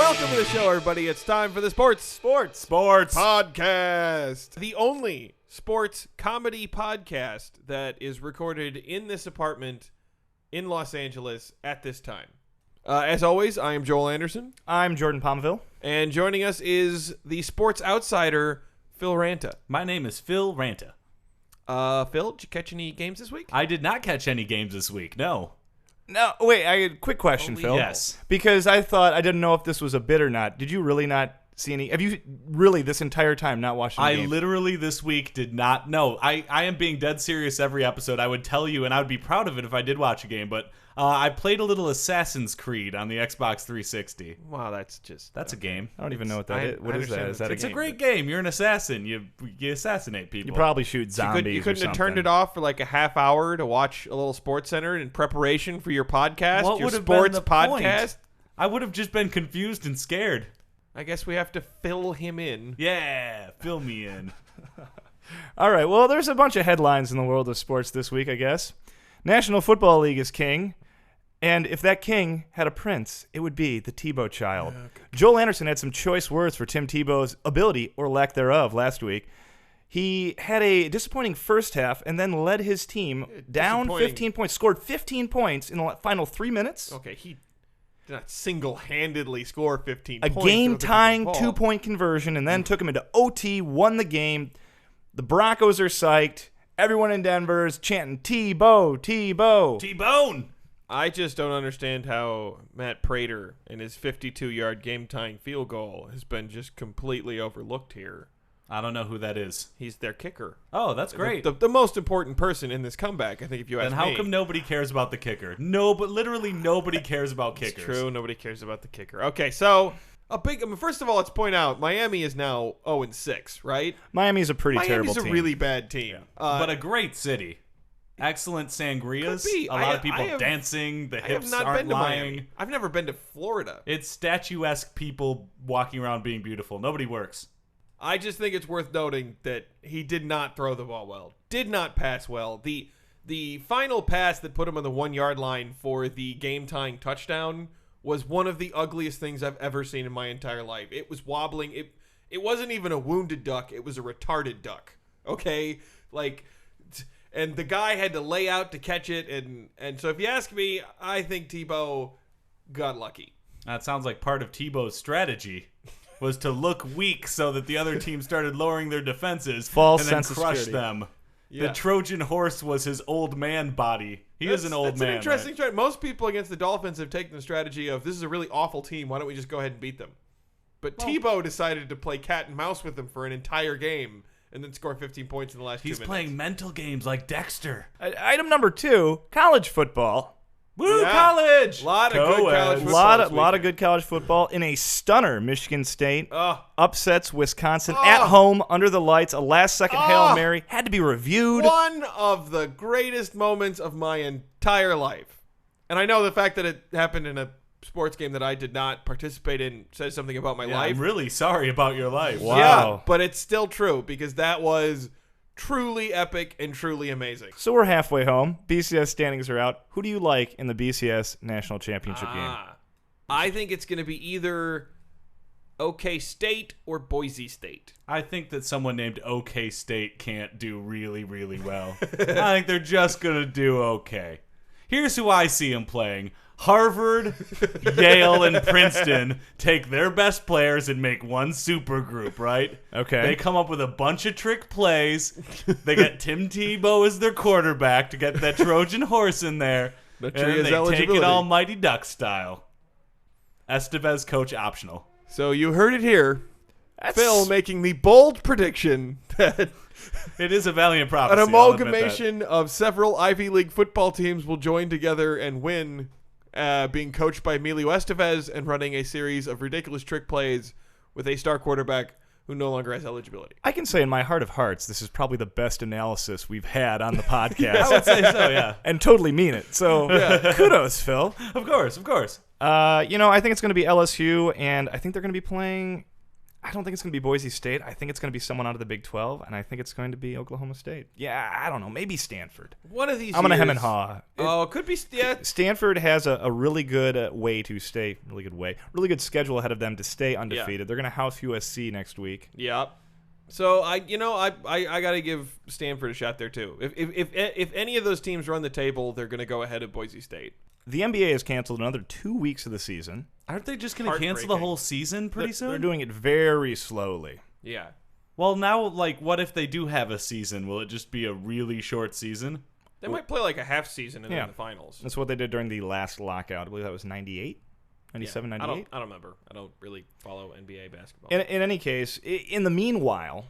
Welcome to the show, everybody. It's time for the Sports Podcast. The only sports comedy podcast that is recorded in this apartment in Los Angeles at this time. As always, I am Joel Anderson. I'm Jordan Pomaville. And joining us is the sports outsider, Phil Ranta. My name is Phil Ranta. Phil, did you catch any games this week? I did not catch any games this week, no. No, wait, I had a quick question, Phil. Yes. Because I didn't know if this was a bit or not. Did you really not see any? Have you really this entire time not watched any games? I literally this week did not know. I am being dead serious every episode. I would tell you, and I would be proud of it if I did watch a game, but I played a little Assassin's Creed on the Xbox 360. Wow, that's a game. I don't even know what that is. What is that? Is that It's a great game. You're an assassin. You assassinate people. You probably shoot zombies. You couldn't or have turned it off for like a half hour to watch a little Sports Center in preparation for your podcast? What your would have sports been the podcast? point? I would have just been confused and scared. I guess we have to fill him in. Yeah, fill me in. All right, well, there's a bunch of headlines in the world of sports this week, I guess. National Football League is king. And if that king had a prince, it would be the Tebow child. Okay. Joel Anderson had some choice words for Tim Tebow's ability, or lack thereof, last week. He had a disappointing first half and then led his team down 15 points, scored 15 points in the final 3 minutes. Okay, he did not single-handedly score 15 points. A game-tying two-point conversion, and then took him into OT, won the game. The Broncos are psyched. Everyone in Denver is chanting, Tebow, Tebow. T-Bone! I just don't understand how Matt Prater and his 52-yard game-tying field goal has been just completely overlooked here. I don't know who that is. He's their kicker. Oh, that's great. The most important person in this comeback, I think, if you ask me. Then how come nobody cares about the kicker? No, but literally nobody cares about kickers. It's true, nobody cares about the kicker. Okay, so first of all, let's point out Miami is now 0-6, right? Miami's a pretty terrible team. Miami's a really bad team. Yeah. But a great city. Excellent sangrias. A lot of people dancing. The hips aren't lying. I've never been to Florida. It's statuesque people walking around being beautiful. Nobody works. I just think it's worth noting that he did not throw the ball well. Did not pass well. The final pass that put him on the 1 yard line for the game-tying touchdown was one of the ugliest things I've ever seen in my entire life. It was wobbling. It wasn't even a wounded duck. It was a retarded duck. Okay? And the guy had to lay out to catch it. And so if you ask me, I think Tebow got lucky. That sounds like part of Tebow's strategy was to look weak so that the other team started lowering their defenses and then crush them. Yeah. The Trojan horse was his old man body. He is an old man. That's an interesting strategy. Most people against the Dolphins have taken the strategy of, this is a really awful team. Why don't we just go ahead and beat them? But Tebow decided to play cat and mouse with them for an entire game and then score 15 points in the last 2 minutes. He's playing mental games like Dexter. Item number 2, college football. Woo, college! A lot of good college football. Lot of good college football. In a stunner, Michigan State upsets Wisconsin at home under the lights. A last-second Hail Mary. Had to be reviewed. One of the greatest moments of my entire life. And I know the fact that it happened in a sports game that I did not participate in says something about my life. I'm really sorry about your life. Wow. Yeah, but it's still true because that was truly epic and truly amazing. So we're halfway home. BCS standings are out. Who do you like in the BCS National Championship game? I think it's going to be either OK State or Boise State. I think that someone named OK State can't do really, really well. I think they're just going to do okay. Here's who I see them playing. Harvard, Yale, and Princeton take their best players and make one super group, right? Okay. They come up with a bunch of trick plays. They get Tim Tebow as their quarterback to get that Trojan horse in there. And they take it almighty duck style. Estevez coach optional. So you heard it here. Phil making the bold prediction that it is a Valiant prophecy. An amalgamation of several Ivy League football teams will join together and win, being coached by Emilio Estevez and running a series of ridiculous trick plays with a star quarterback who no longer has eligibility. I can say in my heart of hearts, this is probably the best analysis we've had on the podcast. I would say so, yeah. And totally mean it. So kudos, Phil. Of course. I think it's going to be LSU, and I think they're going to be playing... I don't think it's going to be Boise State. I think it's going to be someone out of the Big 12, and I think it's going to be Oklahoma State. Yeah, I don't know. Maybe Stanford. One of these I'm going to years- hem and haw. Oh, could be. Yeah. Stanford has a really good way to stay, really good schedule ahead of them to stay undefeated. They're going to house USC next week. Yep. So I got to give Stanford a shot there too. If any of those teams run the table, they're going to go ahead of Boise State. The NBA has canceled another 2 weeks of the season. Aren't they just going to cancel the Heartbreaking. whole season pretty soon? They're doing it very slowly. Yeah. Well, now, like, what if they do have a season? Will it just be a really short season? They might play like a half season and Yeah. then the finals. That's what they did during the last lockout. I believe that was 98, 97, Yeah. 98. I don't remember. I don't really follow NBA basketball. In any case, in the meanwhile,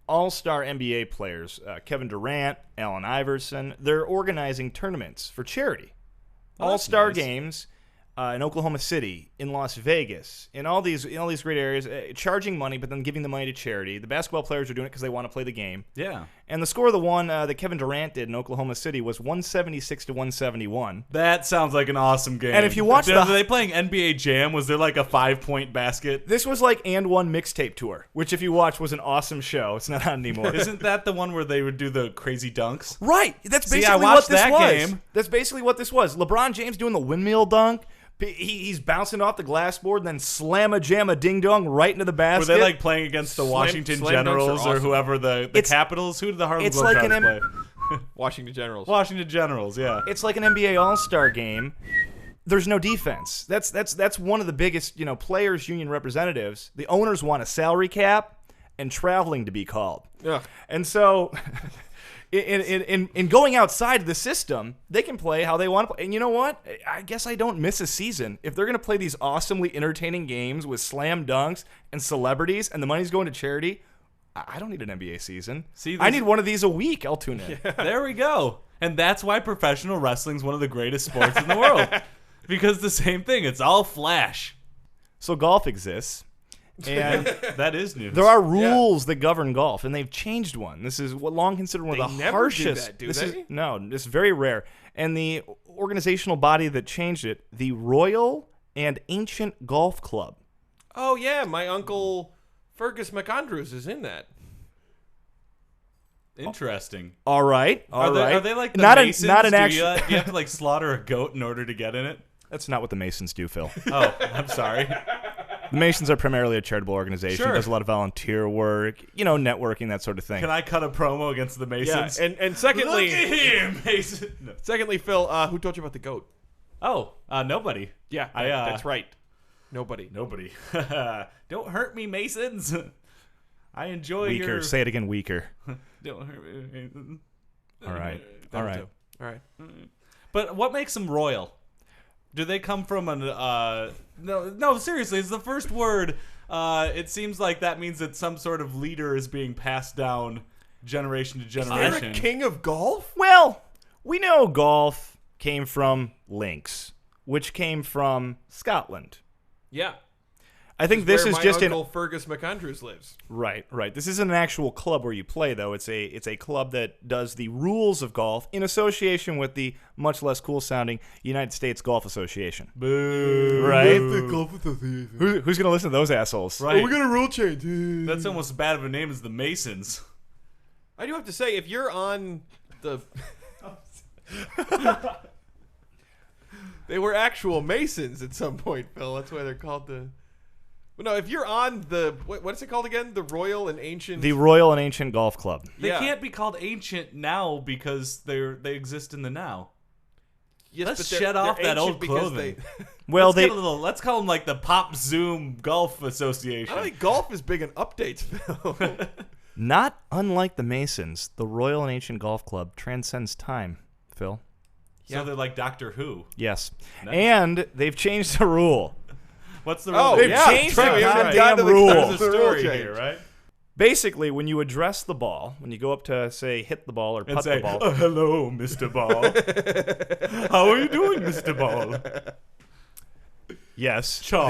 all-star NBA players, Kevin Durant, Allen Iverson, they're organizing tournaments for charity. Oh, that's All-star nice. games in Oklahoma City, in Las Vegas, in all these great areas, charging money, but then giving the money to charity. The basketball players are doing it because they want to play the game. Yeah. And the score of the one that Kevin Durant did in Oklahoma City was 176 to 171. That sounds like an awesome game. And if you watch Were they playing NBA Jam? Was there like a 5-point basket? This was like And One mixtape tour, which if you watch was an awesome show. It's not on anymore. Isn't that the one where they would do the crazy dunks? Right. That's See, basically I what watched this that was. game. That's basically what this was. LeBron James doing the windmill dunk. He's bouncing off the glass board and then slam a jam a ding dong right into the basket. Were they like playing against the Washington slam dunks Generals are or awesome. whoever the Capitals? Who did the Harlem it's like Globetrotters an play? Washington Generals. Washington Generals, yeah. It's like an NBA All-Star game. There's no defense. That's one of the biggest, players union representatives. The owners want a salary cap and traveling to be called. Ugh. And so in going outside of the system, they can play how they want to play. And you know what? I guess I don't miss a season. If they're going to play these awesomely entertaining games with slam dunks and celebrities and the money's going to charity, I don't need an NBA season. See, I need one of these a week. I'll tune in. There we go. And that's why professional wrestling is one of the greatest sports in the world. Because the same thing, it's all flash. So golf exists. And That is news. there are rules that govern golf, and they've changed one. This is what long considered one of They the never do harshest. that, do this they? is no, it's very rare. And the organizational body that changed it, the Royal and Ancient Golf Club. Oh yeah, my uncle Fergus McAndrews is in that. Interesting. All right, all right. Are they like the not Masons? not an do actual. you have to like slaughter a goat in order to get in it? That's not what the Masons do, Phil. Oh, I'm sorry. The Masons are primarily a charitable organization. Sure. Does a lot of volunteer work, networking, that sort of thing. Can I cut a promo against the Yeah, Masons? and secondly, Look at him, Mason. No. secondly, Phil, who told you about the goat? Oh, nobody. Yeah, that's right. Nobody. Nobody. Don't hurt me, Masons. I enjoy Weaker. your... Say it again. Weaker. Don't hurt me, Masons. All right. That All one right. too. All right. But what makes them royal? Do they come from an no, seriously, it's the first word. It seems like that means that some sort of leader is being passed down generation to They're generation. a king of golf? Well, we know golf came from links, which came from Scotland. Yeah. I think this Where is my just uncle Fergus McAndrews lives. right. This isn't an actual club where you play, though. It's a club that does the rules of golf in association with the much less cool sounding United States Golf Association. Boo. Right? Golf Association. Who's gonna listen to those assholes? Right. We're gonna rule change. That's almost as bad of a name as the Masons. I do have to say, if you're on the, they were actual Masons at some point, Phil. That's why they're called the. But no, if you're on the what's it called again? The Royal and Ancient. The Royal and Ancient Golf Club. They Yeah. can't be called ancient now because they exist in the now. Yes, Let's but they're- shed off they're that ancient old because clothing. Well, Let's call them like the Pop Zoom Golf Association. I don't think golf is big in updates, Phil. not unlike the Masons, the Royal and Ancient Golf Club transcends time. Phil. So they're like Doctor Who. Yes. Nice. And they've changed the rule. What's the Oh, rule? yeah, changed true. the We haven't goddamn gotten to the rule. There's a the rule story change. here, right? Basically, when you address the ball, when you go up to, say, hit the ball or And putt say, the ball. "Oh, hello, Mr. Ball. How are you doing, Mr. Ball?" Yes. Chaw.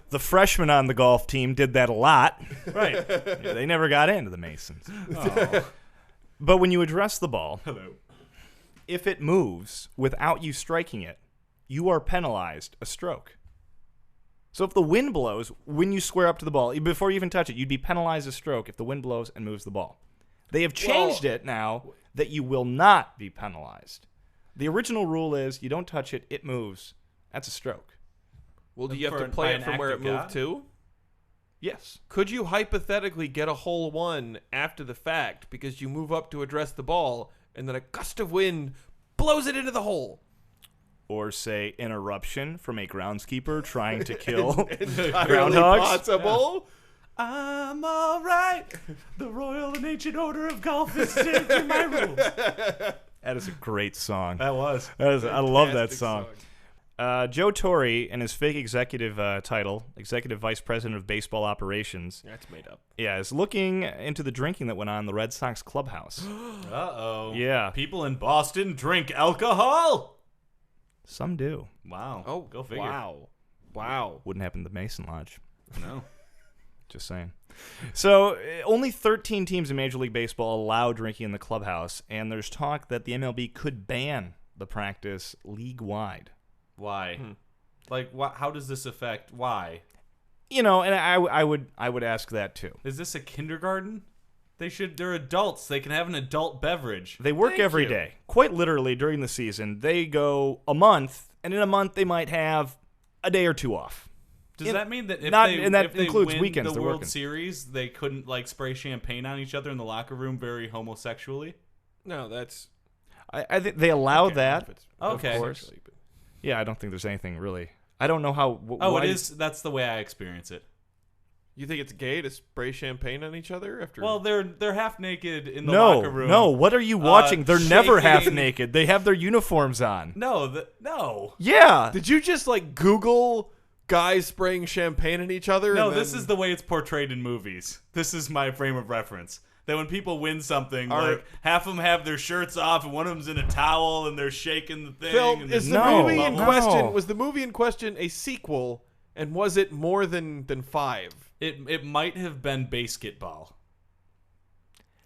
The freshmen on the golf team did that a lot. Right. Yeah, they never got into the Masons. Oh, But when you address the ball, hello. if it moves without you striking it, you are penalized a stroke. So if the wind blows, when you square up to the ball, before you even touch it, you'd be penalized a stroke if the wind blows and moves the ball. They have changed it now that you will not be penalized. The original rule is you don't touch it, it moves. That's a stroke. Well, do you have to play it from where it moved to? Yes. Could you hypothetically get a hole one after the fact because you move up to address the ball and then a gust of wind blows it into the hole? Or say an eruption from a groundskeeper trying to kill Entirely groundhogs. possible. I'm all right. The Royal and Ancient Order of Golf is changing my rules. That is a great song. That was. I love that Fantastic song. Joe Torre, in his fake executive title, Executive Vice President of Baseball Operations, That's made up. yeah, is looking into the drinking that went on in the Red Sox clubhouse. Uh-oh. Yeah. People in Boston drink alcohol. Some do. Wow. Oh, go figure. Wow. Wouldn't happen to the Mason Lodge. No. Just saying. So, only 13 teams in Major League Baseball allow drinking in the clubhouse, and there's talk that the MLB could ban the practice league-wide. Why? Like, how does this affect? Why? You know, and I would ask that too. Is this a kindergarten? They're adults. They can have an adult beverage. They work Thank every you. day. Quite literally during the season, they go a month, and in a month they might have a day or two off. Does that mean that if that if they includes win weekends the they're World working. Series, they couldn't like spray champagne on each other in the locker room very homosexually? No, that's I think they allow okay, that. if it's- Okay. of course. actually, but- Yeah, I don't think there's anything really. I don't know how. Oh, why it is. That's the way I experience it. You think it's gay to spray champagne on each other after? Well, they're half naked in the No, locker room. no. What are you watching? They're never half shaking- naked. They have their uniforms on. No. Yeah. did you just like Google guys spraying champagne at each other? No, and this then- is the way it's portrayed in movies. This is my frame of reference. That when people win something, Are- like half of them have their shirts off and one of them's in a towel and they're shaking the thing. Phil, and is there's the No, movie in no. question? Was the movie in question a sequel? And was it more than 5? It might have been basketball.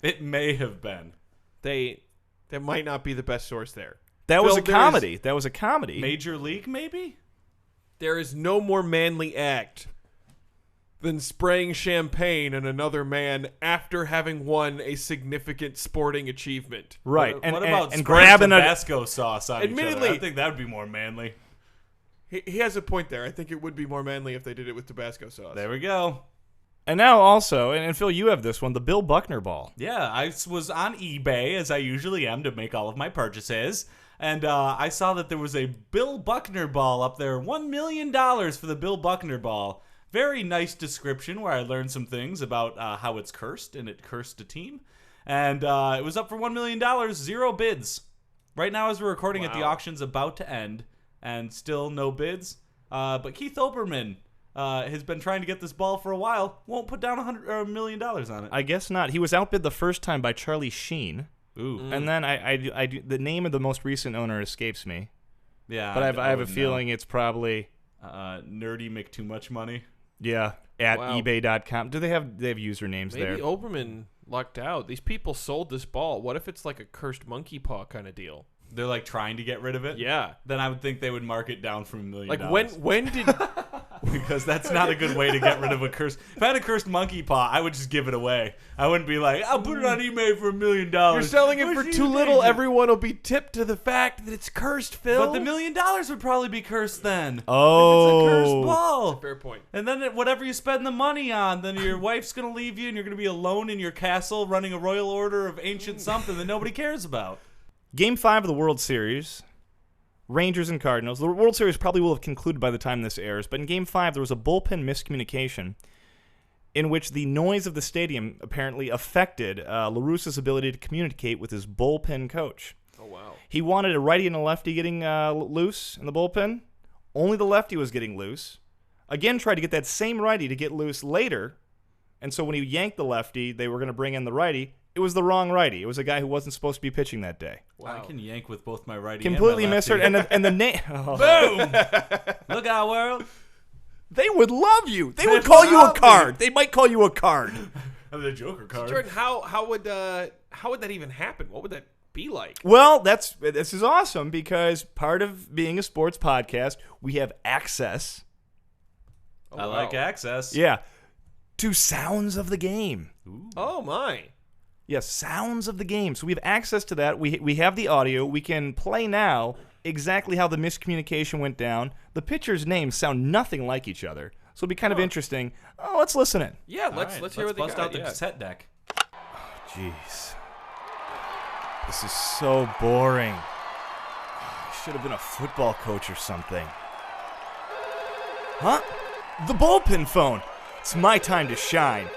It may have been. That might not be the best source there. That was Phil, a comedy. That was a comedy. Major League, maybe? There is no more manly act than spraying champagne on another man after having won a significant sporting achievement. Right. What and about and spraying grabbing a. Tabasco sauce on each Admittedly- other? I think that would be more manly. He has a point there. I think it would be more manly if they did it with Tabasco sauce. There we go. And now also, and Phil, you have this one, the Bill Buckner ball. Yeah, I was on eBay, as I usually am, to make all of my purchases. And I saw that there was a Bill Buckner ball up there. $1 million for the Bill Buckner ball. Very nice description where I learned some things about how it's cursed, and it cursed a team. And it was up for $1 million, 0 bids. Right now, as we're recording it, the Wow. auction's about to end, and still no bids. But Keith Olbermann has been trying to get this ball for a while. Won't put down $1 million on it. I guess not. He was outbid the first time by Charlie Sheen. Ooh. And then I do, the name of the most recent owner escapes me. Yeah, But I have a wouldn't feeling it's probably, know. Nerdy make too much money. yeah, at Wow. ebay.com. Do they have usernames Maybe there? Oberman lucked out. These people sold this ball. What if it's like a cursed monkey paw kind of deal? They're like trying to get rid of it. Yeah. Then I would think they would mark it down from $1 million. Like when did because that's not a good way to get rid of a cursed. If I had a cursed monkey paw, I would just give it away. I wouldn't be like, I'll put it on eBay for $1 million. you're selling it for Where's too the little? danger? Everyone will be tipped to the fact that it's cursed, Phil. But the $1 million would probably be cursed then. Oh. If it's a cursed ball. Fair point. And then whatever you spend the money on, then your wife's gonna leave you, and you're gonna be alone in your castle running a royal order of ancient something that nobody cares about. Game 5 of the World Series, Rangers and Cardinals. The World Series probably will have concluded by the time this airs, but in Game 5 there was a bullpen miscommunication in which the noise of the stadium apparently affected LaRussa's ability to communicate with his bullpen coach. Oh wow. He wanted a righty and a lefty getting loose in the bullpen. Only the lefty was getting loose. Again, tried to get that same righty to get loose later, and so when he yanked the lefty, they were going to bring in the righty. It was the wrong righty. It was a guy who wasn't supposed to be pitching that day. I can yank with both my righty Completely and my misheard. lefty. And the name. Boom! Look out, world. They would love you. They would They'd call you a love me. card. They might call you a card. I'm the Joker card. Jordan, how would that even happen? What would that be like? Well, this is awesome because part of being a sports podcast, we have access I like access. Yeah. To sounds of the game. Ooh. Oh, my. Yes, sounds of the game. So we have access to that. We have the audio. We can play now exactly how the miscommunication went down. The pitchers' names sound nothing like each other. So it'll be kind of interesting. Oh, let's listen in. Yeah, let's hear what they bust got. out the cassette deck. Jeez. This is so boring. I should have been a football coach or something. Huh? The bullpen phone. It's my time to shine.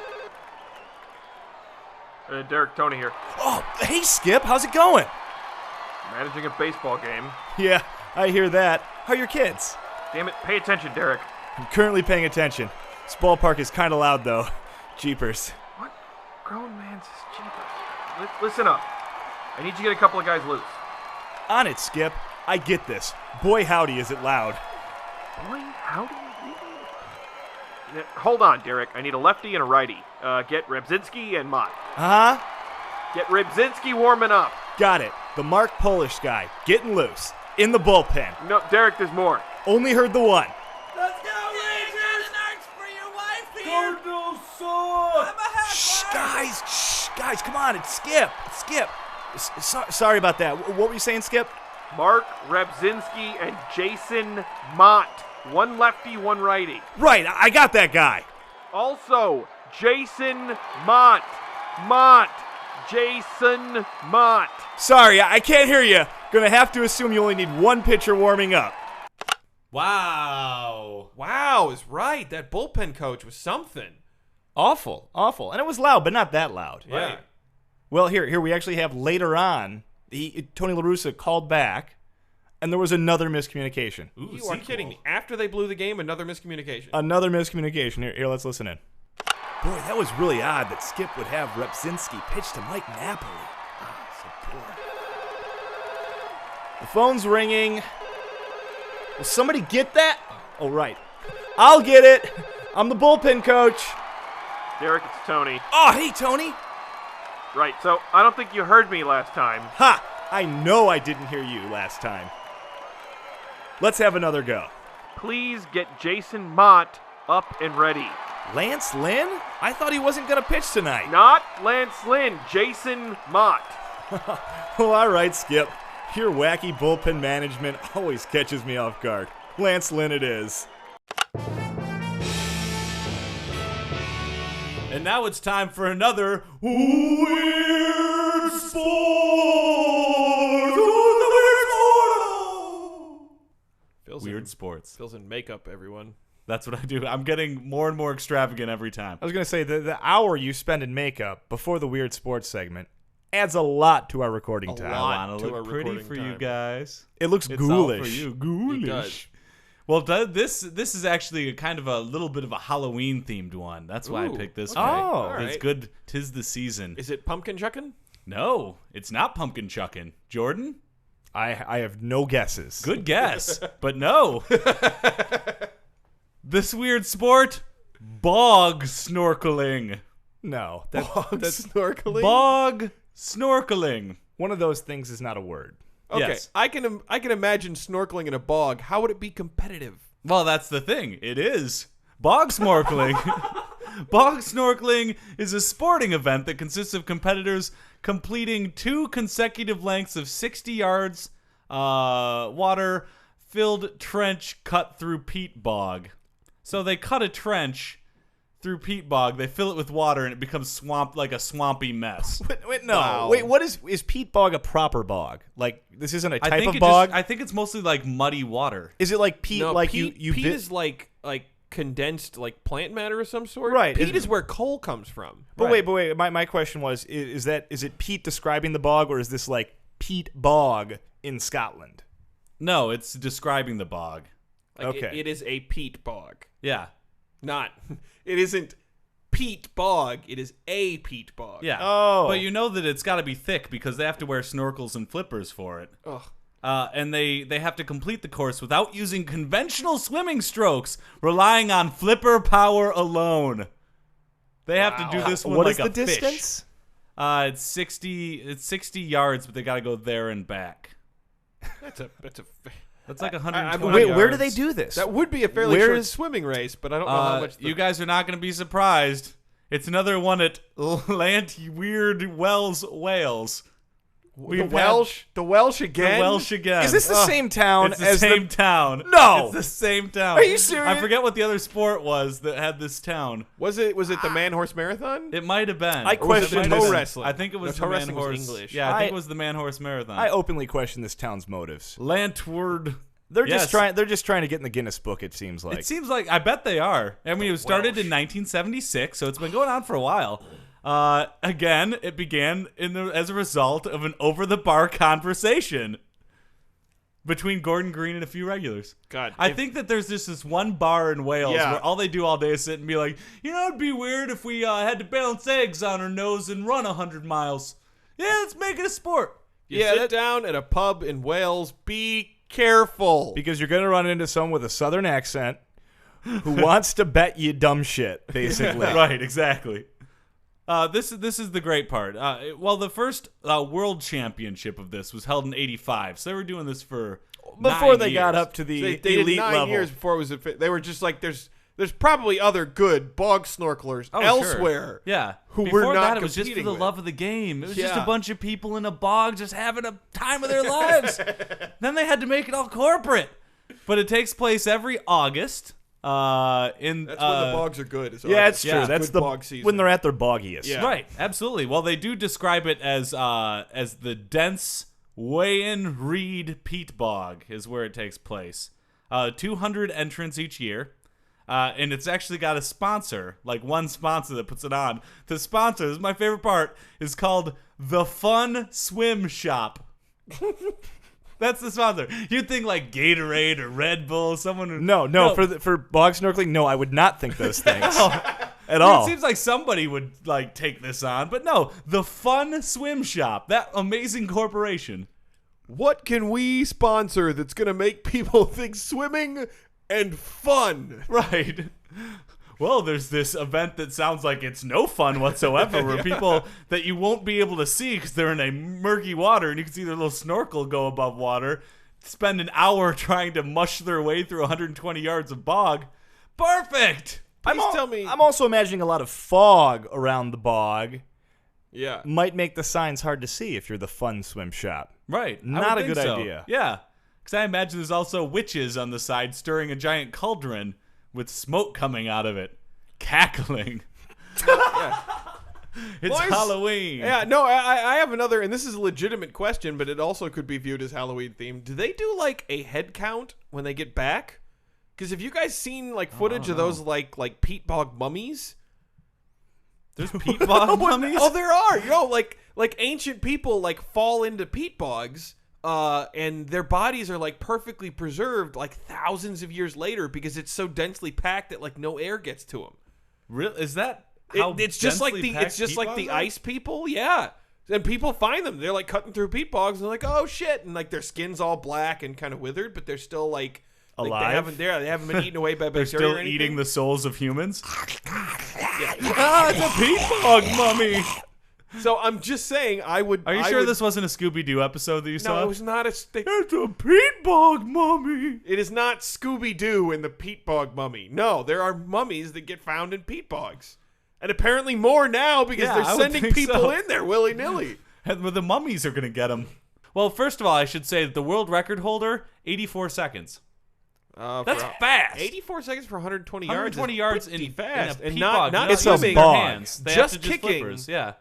Derek, Tony here. Oh, hey, Skip. How's it going? Managing a baseball game. Yeah, I hear that. How are your kids? Damn it, pay attention, Derek. I'm currently paying attention. This ballpark is kind of loud, though. Jeepers. What? Grown man says jeepers. Listen up. I need you to get a couple of guys loose. On it, Skip. I get this. Boy, howdy, is it loud. Boy, how do you Hold on, Derek. I need a lefty and a righty. Get Rebzinski and Motte. Uh-huh. Get Rebzinski warming up. Got it. The Mark Polish guy. Getting loose. In the bullpen. No, Derek, there's more. Only heard the one. Let's go, Rangers! Narcs for your wife here! Cardinal sword! I'm a half Guys, come on. It's Skip. It's Skip. Sorry about that. What were you saying, Skip? Mark Rebzinski and Jason Mott. One lefty, one righty. Right, I got that guy. Also, Jason Mott. Jason Mott. Sorry, I can't hear you. Gonna have to assume you only need one pitcher warming up. Wow. Wow, is right. That bullpen coach was something. Awful. And it was loud, but not that loud. Yeah. Well, here we actually have later on, Tony La Russa called back, and there was another miscommunication. Ooh, You are kidding me. After they blew the game, another miscommunication. Another miscommunication. Here, let's listen in. Boy, that was really odd that Skip would have Repzinski pitch to Mike Napoli. Oh, so poor. The phone's ringing. Will somebody get that? Oh, right. I'll get it. I'm the bullpen coach. Derek, it's Tony. Oh, hey, Tony. Right, so I don't think you heard me last time. Ha! I know I didn't hear you last time. Let's have another go. Please get Jason Mott up and ready. Lance Lynn? I thought he wasn't going to pitch tonight. Not Lance Lynn, Jason Mott. Well, all right, Skip. Your wacky bullpen management always catches me off guard. Lance Lynn it is. And now it's time for another Weird Sports. Weird Sports. Phil's in makeup, everyone. That's what I do. I'm getting more and more extravagant every time. I was going to say, the hour you spend in makeup before the Weird Sports segment adds a lot to our recording time. lot. I want to to our look pretty recording for you time. guys. It looks It's ghoulish. all for you. Ghoulish. It does. Well, this is actually a kind of a little bit of a Halloween themed one. That's why I Ooh, picked this okay. one. Oh. All It's right. good. 'Tis the season. Is it pumpkin chucking? No, it's not pumpkin chucking. Jordan? I have no guesses. Good guess, but no. This weird sport, bog snorkeling. No. That's snorkeling. Bog snorkeling. One of those things is not a word. Okay, Yes. I can imagine snorkeling in a bog. How would it be competitive? Well, that's the thing. It is. Bog snorkeling. Bog snorkeling is a sporting event that consists of competitors completing 2 consecutive lengths of 60 yards water-filled trench cut through peat bog. So they cut a trench through peat bog, they fill it with water, and it becomes like a swampy mess. Wait, no. Wow. Wait, what is peat bog a proper bog? Like, this isn't a I type think of bog? I think it's mostly like muddy water. Is it like peat, No, like peat, you peat bit- is like condensed like plant matter of some sort. Right. Peat is where coal comes from. But Right. wait. My question was, is it peat describing the bog, or is this like peat bog in Scotland? No, it's describing the bog. Like Okay. it is a peat bog. Yeah. Not. It isn't peat bog. It is a peat bog. Yeah. Oh. But you know that it's got to be thick because they have to wear snorkels and flippers for it. Ugh. And they have to complete the course without using conventional swimming strokes, relying on flipper power alone. They have to do this one What like is the a fish. distance? It's 60 yards, but they got to go there and back. That's a That's like 120 Where do they yards. do this? That would be a fairly Where short is- swimming race, but I don't know how much. You guys are not going to be surprised. It's another one at Weird Wells, Wales. The Welsh again. The Welsh again. Is this the same town It's the as same town. No! It's the same town. Are you serious? I forget what the other sport was that had this town. Was it the man horse marathon? It might have been. I question It might toe have been. wrestling. I think it was No, toe the man wrestling was horse. English. Yeah, I think I- it was the man horse marathon. I openly question this town's motives. Lantward. They're Yes. just trying to get in the Guinness book, it seems like. It seems like I bet they are. I mean, it was started in 1976, so it's been going on for a while. Again, it began as a result of an over-the-bar conversation between Gordon Green and a few regulars. God, I think that there's just this one bar in Wales Yeah. where all they do all day is sit and be like, it'd be weird if we had to balance eggs on our nose and run 100 miles. Yeah, let's make it a sport. You sit down at a pub in Wales. Be careful. Because you're going to run into someone with a southern accent who wants to bet you dumb shit, basically. Right, exactly. This is the great part. The first world championship of this was held in '85, so they were doing this for Before 9 they got years. up to the They did elite 9 level. years before it was. They were just like there's probably other good bog snorkelers Oh, sure. elsewhere. Yeah, who Before we're not that, it was just for competing the with. love of the game. It was just a Yeah. bunch of people in a bog just having a time of their lives. Then they had to make it all corporate. But it takes place every August. That's when the bogs are good. Is Yeah, August. it's true. Yeah. That's Good the bog season. when they're at their boggiest. Yeah. Right, absolutely. Well, they do describe it as the dense Wayan Reed peat bog is where it takes place. 200 entrants each year. And it's actually got a sponsor, like one sponsor that puts it on. The sponsor, this is my favorite part, is called The Fun Swim Shop. That's the sponsor. You'd think like Gatorade or Red Bull, someone would... No, for bog snorkeling, no, I would not think those things at all. It seems like somebody would like take this on, but no, The Fun Swim Shop, that amazing corporation. What can we sponsor that's going to make people think swimming and fun? Right. Well, there's this event that sounds like it's no fun whatsoever, where people that you won't be able to see because they're in a murky water and you can see their little snorkel go above water, spend an hour trying to mush their way through 120 yards of bog. Perfect! Tell me. I'm also imagining a lot of fog around the bog. Yeah. Might make the signs hard to see if you're the fun swim shop. Right. I Not would a think good so. idea. Yeah. Because I imagine there's also witches on the side stirring a giant cauldron with smoke coming out of it. Cackling. It's Boys, Halloween. Yeah, no, I have another, and this is a legitimate question, but it also could be viewed as Halloween themed. Do they do like a head count when they get back? Because have you guys seen like footage of those like peat bog mummies? There's peat bog mummies? Oh, there are. Like ancient people like fall into peat bogs, and their bodies are like perfectly preserved like thousands of years later because it's so densely packed that like no air gets to them. Really? Is that how It's just like densely the packed it's just peat like bogs the are? ice people, yeah. And people find them. They're like cutting through peat bogs, and they're like, "Oh shit!" And like their skin's all black and kind of withered, but they're still like Alive? They haven't been eaten away by They're bacteria. still or anything. eating the souls of humans. Ah, it's a peat bog mummy. So I'm just saying, I would. Are you I sure would- this wasn't a Scooby-Doo episode that you No, saw? it was not a. It's a peat bog mummy. It is not Scooby Doo and the peat bog mummy. No, there are mummies that get found in peat bogs, and apparently more now because Yeah, I they're would sending think people so. in there willy nilly. And the mummies are going to get them. Well, first of all, I should say that the world record holder, 84 seconds. That's fast. 84 seconds for 120 yards. 120 is yards pretty in fast, in a and peat not bog. not It's a swimming bog. Hands. They Just have to kicking. flippers. Yeah.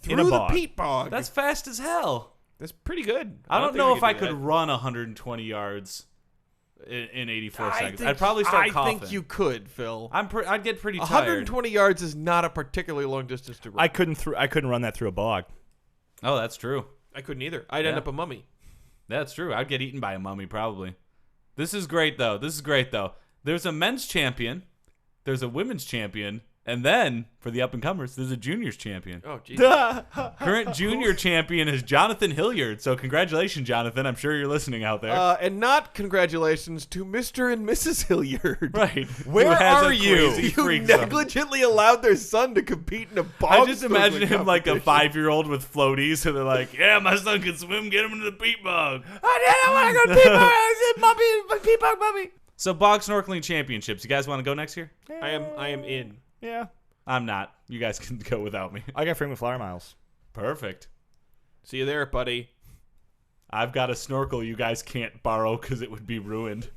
in a through the bog. peat bog. That's fast as hell. That's pretty good. I don't think know we if I do could that. run 120 yards in 84 seconds. think- I'd probably start coughing. I think you could, Phil. I'd get pretty tired. 120 yards is not a particularly long distance to run. I couldn't run that through a bog. Oh, that's true. I couldn't either. I'd end Yeah. up a mummy. That's true. I'd get eaten by a mummy probably. This is great though. There's a men's champion, there's a women's champion, And then, for the up-and-comers, there's a juniors champion. Oh, Jesus. Current junior champion is Jonathan Hilliard. So congratulations, Jonathan. I'm sure you're listening out there. And not congratulations to Mr. and Mrs. Hilliard. Right. Where Who has are a you? crazy You freak zone. negligently allowed their son to compete in a bog I just snorkeling imagine him like a competition. 5-year-old with floaties, so they're like, "Yeah, my son can swim. Get him into the peat bog." I want to go to Peabody. I said, Mommy, Peabody, Mommy. So bog snorkeling championships. You guys want to go next year? I am in. Yeah. I'm not. You guys can go without me. I got Freeman Flyer Miles. Perfect. See you there, buddy. I've got a snorkel you guys can't borrow because it would be ruined.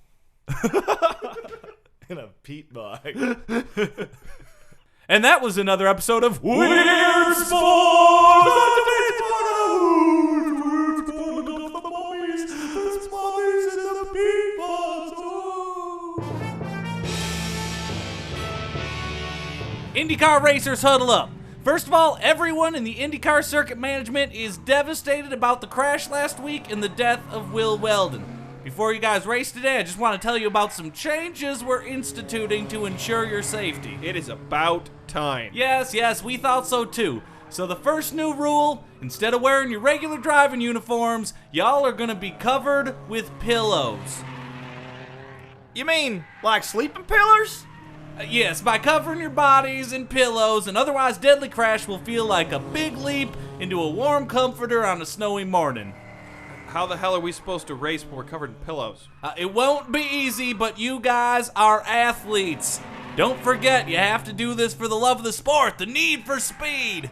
In a peat bog. And that was another episode of Weird IndyCar racers, huddle up. First of all, everyone in the IndyCar circuit management is devastated about the crash last week and the death of Will Weldon. Before you guys race today, I just want to tell you about some changes we're instituting to ensure your safety. It is about time. Yes, we thought so too. So the first new rule, instead of wearing your regular driving uniforms, y'all are gonna be covered with pillows. You mean like sleeping pillars? Yes, by covering your bodies in pillows, an otherwise deadly crash will feel like a big leap into a warm comforter on a snowy morning. How the hell are we supposed to race when we're covered in pillows? It won't be easy, but you guys are athletes. Don't forget, you have to do this for the love of the sport, the need for speed.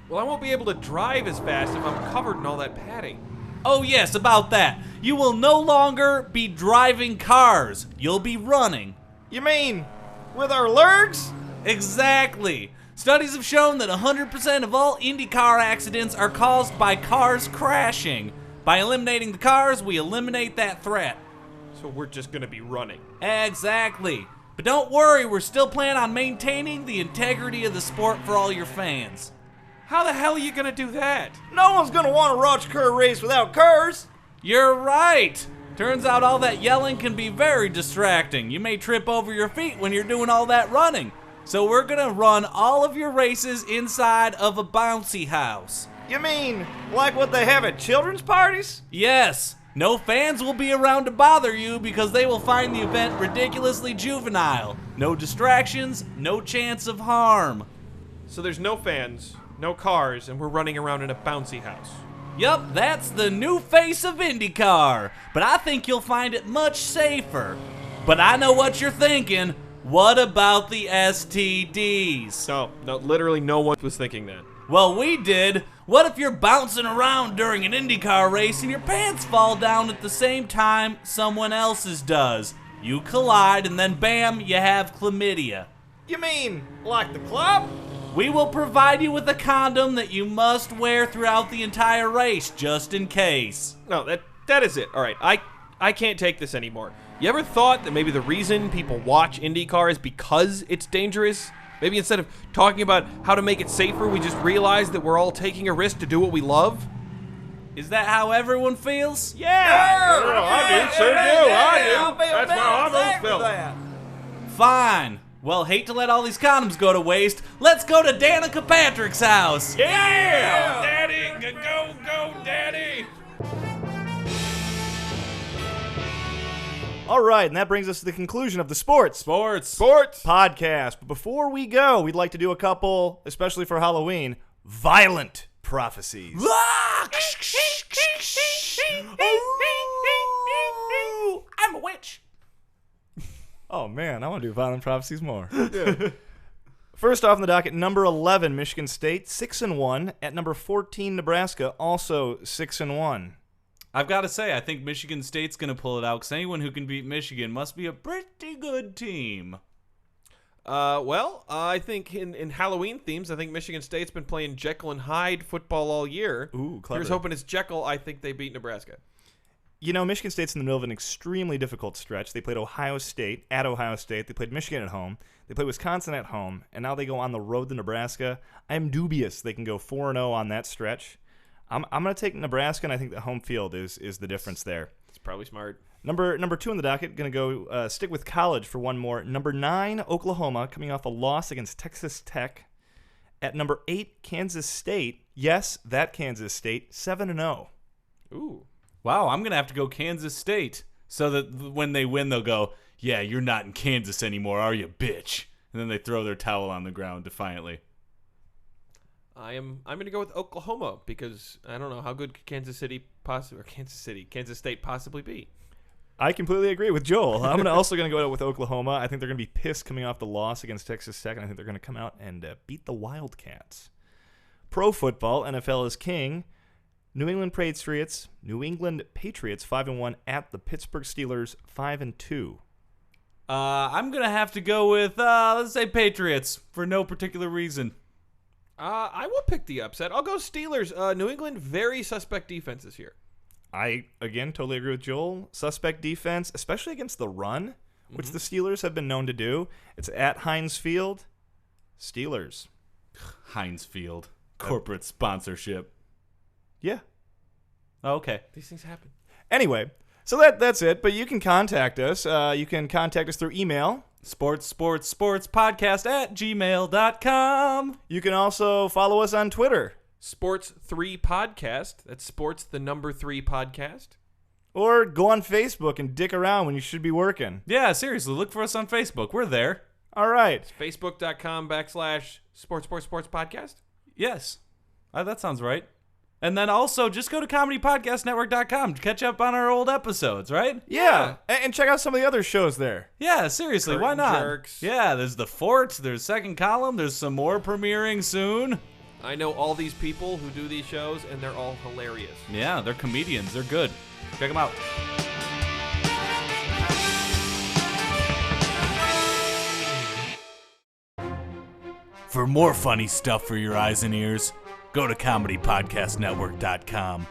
Well, I won't be able to drive as fast if I'm covered in all that padding. Oh yes, about that. You will no longer be driving cars. You'll be running. You mean with our legs? Exactly. Studies have shown that 100% of all IndyCar accidents are caused by cars crashing. By eliminating the cars, we eliminate that threat. So we're just gonna be running. Exactly. But don't worry, we're still planning on maintaining the integrity of the sport for all your fans. How the hell are you gonna do that? No one's gonna want to watch Kerr race without cars. You're right. Turns out all that yelling can be very distracting. You may trip over your feet when you're doing all that running. So we're gonna run all of your races inside of a bouncy house. You mean like what they have at children's parties? Yes, no fans will be around to bother you because they will find the event ridiculously juvenile. No distractions, no chance of harm. So there's no fans, no cars, and we're running around in a bouncy house. Yup, that's the new face of IndyCar, but I think you'll find it much safer. But I know what you're thinking. What about the STDs? No, literally no one was thinking that. Well, we did. What if you're bouncing around during an IndyCar race and your pants fall down at the same time someone else's does? You collide and then bam, you have chlamydia. You mean like the club? We will provide you with a condom that you must wear throughout the entire race, just in case. No, that is it. All right, I can't take this anymore. You ever thought that maybe the reason people watch IndyCar is because it's dangerous? Maybe instead of talking about how to make it safer, we just realize that we're all taking a risk to do what we love? Is that how everyone feels? Yeah! I do, sure do, I do. That's my hormones feel. Fine. Well, hate to let all these condoms go to waste. Let's go to Danica Patrick's house. Yeah! Daddy, go, Daddy! All right, and that brings us to the conclusion of the Sports podcast. But before we go, we'd like to do a couple, especially for Halloween, violent prophecies. I'm a witch. Oh, man, I want to do violent prophecies more. First off on the docket, number 11, Michigan State, 6-1. At number 14, Nebraska, also 6-1. I've got to say, I think Michigan State's going to pull it out because anyone who can beat Michigan must be a pretty good team. I think in Halloween themes, I think Michigan State's been playing Jekyll and Hyde football all year. Ooh, clever. Here's hoping it's Jekyll. I think they beat Nebraska. You know, Michigan State's in the middle of an extremely difficult stretch. They played Ohio State at Ohio State. They played Michigan at home. They played Wisconsin at home. And now they go on the road to Nebraska. I'm dubious they can go 4-0 on that stretch. I'm going to take Nebraska, and I think the home field is the difference there. It's probably smart. Number 2 on the docket, going to go stick with college for one more. Number 9, Oklahoma, coming off a loss against Texas Tech. At number 8, Kansas State. Yes, that Kansas State, 7-0. Ooh. Wow, I'm going to have to go Kansas State so that when they win, they'll go, yeah, you're not in Kansas anymore, are you, bitch? And then they throw their towel on the ground defiantly. I'm going to go with Oklahoma because I don't know how good could Kansas State possibly be. I completely agree with Joel. I'm also going to go with Oklahoma. I think they're going to be pissed coming off the loss against Texas Tech, and I think they're going to come out and beat the Wildcats. Pro football, NFL is king. New England Patriots 5-1 at the Pittsburgh Steelers 5-2. I'm going to have to go with, let's say Patriots for no particular reason. I will pick the upset. I'll go Steelers. New England, very suspect defense this year. I, again, totally agree with Joel. Suspect defense, especially against the run, which the Steelers have been known to do. It's at Heinz Field. Steelers. Heinz Field. Corporate sponsorship. Yeah. Oh, okay. These things happen. Anyway, so that's it. But you can contact us. You can contact us through email. sportspodcast@gmail.com. You can also follow us on Twitter. Sports 3 Podcast. That's sports, the number 3 podcast. Or go on Facebook and dick around when you should be working. Yeah, seriously, look for us on Facebook. We're there. All right. It's facebook.com/sports podcast. Yes. That sounds right. And then also just go to comedypodcastnetwork.com to catch up on our old episodes, right? Yeah. And check out some of the other shows there. Yeah, seriously, why Curtain not? Jerks. Yeah, there's The Fort, there's Second Column, there's some more premiering soon. I know all these people who do these shows, and they're all hilarious. Yeah, they're comedians. They're good. Check them out. For more funny stuff for your eyes and ears, go to comedypodcastnetwork.com.